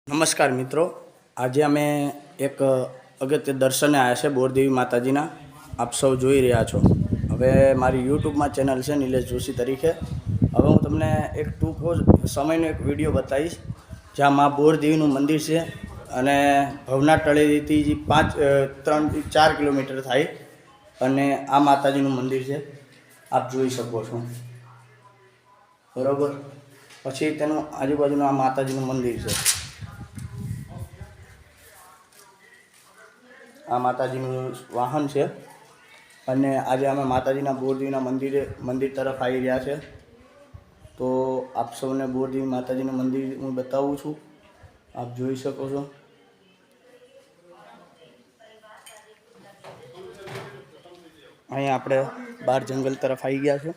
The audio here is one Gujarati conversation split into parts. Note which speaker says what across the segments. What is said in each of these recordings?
Speaker 1: નમસ્કાર મિત્રો, આજે અમે એક અગત્ય દર્શને આવ્યા છે બોરદેવી માતાજીના. આપ સૌ જોઈ રહ્યા છો. હવે મારી યુટ્યુબમાં ચેનલ છે નિલેશ જોશી તરીકે. હવે હું તમને એક ટૂંકો સમયનો એક વિડીયો બતાવીશ જ્યાં મા બોરદેવીનું મંદિર છે અને ભવનાથ તળેટીથી 3-4 કિલોમીટર થાય અને આ માતાજીનું મંદિર છે, આપ જોઈ શકો છો. બરાબર. પછી તેનું આજુબાજુનું આ માતાજીનું મંદિર છે. આ માતાજીનું વાહન છે અને આજે અમે માતાજીના બોરદેવીના મંદિર તરફ આવી રહ્યા છે. તો આપ સૌને બોરદેવી માતાજીનું મંદિર હું બતાવું છું, આપ જોઈ શકો છો. અહીંયા આપણે બહાર જંગલ તરફ આવી ગયા છે.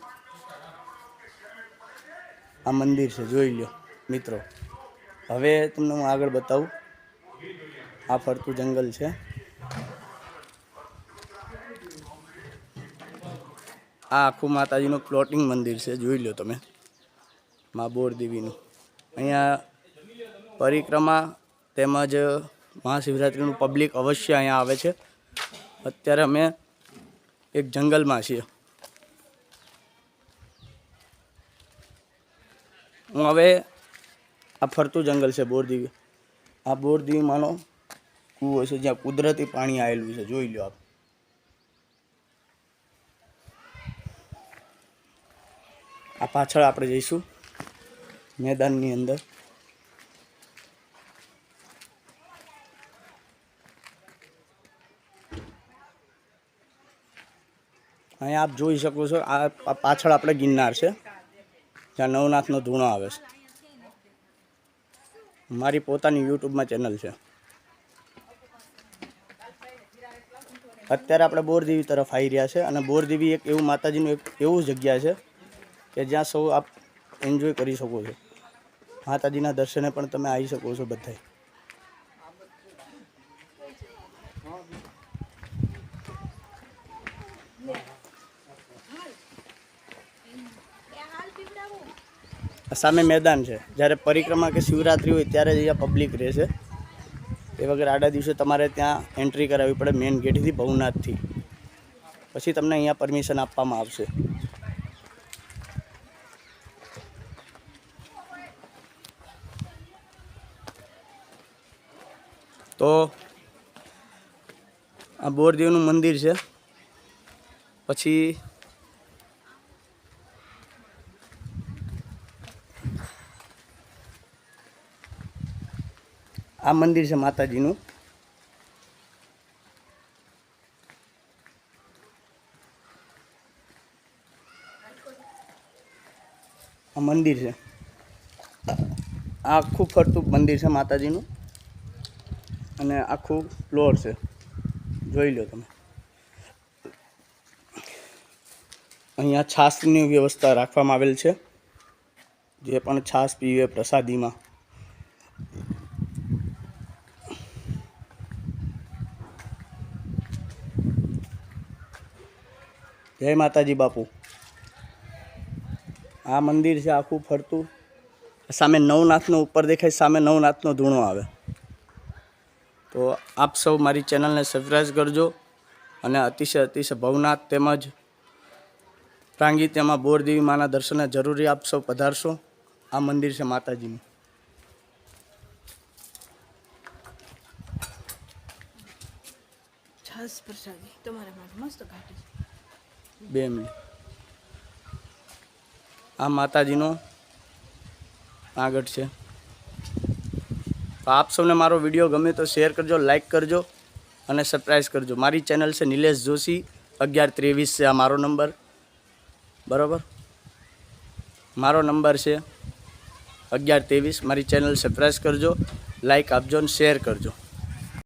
Speaker 1: આ મંદિર છે, જોઈ લો મિત્રો. હવે તમને હું આગળ બતાવું. આ ફરતું જંગલ છે. આ આખું માતાજીનું પ્લોટિંગ મંદિર છે, જોઈ લો તમે, મા બોરદેવીનું. અહીંયા પરિક્રમા તેમજ મહાશિવરાત્રિનું પબ્લિક અવશ્ય અહીંયા આવે છે. અત્યારે અમે એક જંગલમાં છીએ. હું હવે આ ફરતું જંગલ છે બોરદેવી. આ બોરદેવીમાંનો કૂવો છે જ્યાં કુદરતી પાણી આવેલું છે, જોઈ લો આપ. આ પાછળ આપણે જઈશું મેદાનની અંદર. અહીંયા આપ જોઈ શકો છો. આ પાછળ આપણે ગિરનાર છે જ્યાં નવનાથનો ધૂણો આવે છે. મારી પોતાની યુટ્યુબમાં ચેનલ છે. અત્યારે આપણે બોરદેવી તરફ આવી રહ્યા છે અને બોરદેવી એક એવું માતાજીનું એક એવું જગ્યા છે કે જ્યાં સૌ આપ એન્જોય કરી શકો છો. માતાજીના દર્શને પણ તમે આવી શકો છો બધાય. સામે મેદાન છે. જ્યારે પરિક્રમા કે શિવરાત્રિ હોય ત્યારે જ અહીંયા પબ્લિક રહે છે. એ વગર આડા દિવસે તમારે ત્યાં એન્ટ્રી કરાવવી પડે મેઇન ગેટથી, ભવનાથથી. પછી તમને અહીંયા પરમિશન આપવામાં આવશે. તો આ બોરદેવનું મંદિર છે. પછી આ મંદિર છે માતાજીનું. આ મંદિર છે. આ આખું ફરતું મંદિર છે માતાજીનું અને આખું ફ્લોર છે, જોઈ લો તમે. અહીંયા છાશની વ્યવસ્થા રાખવામાં આવેલ છે. જે પણ છાશ પીવે પ્રસાદીમાં. જય માતાજી બાપુ. આ મંદિર છે આખું ફરતું. સામે નવનાથનો ઉપર દેખાય, સામે નવનાથનો ધૂણો આવે. તો આપ સૌ મારી ચેનલને સબસ્ક્રાઈબ કરજો અને અતિશય ભવનાથ તેમજ પ્રાંગિત્યમાં બોરદેવી માના દર્શને જરૂરી આપ સૌ પધારશો. આ મંદિર છે માતાજીનું.
Speaker 2: છાસ પ્રસાદી તમારા માટે મસ્ત ઘાટી
Speaker 1: 2 મિનિટ. આ માતાજીનો આગળ છે. તો આપ સૌને મારો વિડીયો ગમે તો શેર કરજો, લાઈક કરજો અને સબસ્ક્રાઈબ કરજો. મારી ચેનલ છે નિલેશ જોશી 1123 છે આ મારો નંબર. બરાબર, મારો નંબર છે 1123. મારી ચેનલ સબસ્ક્રાઈબ કરજો, લાઈક આપજો અને શેર કરજો.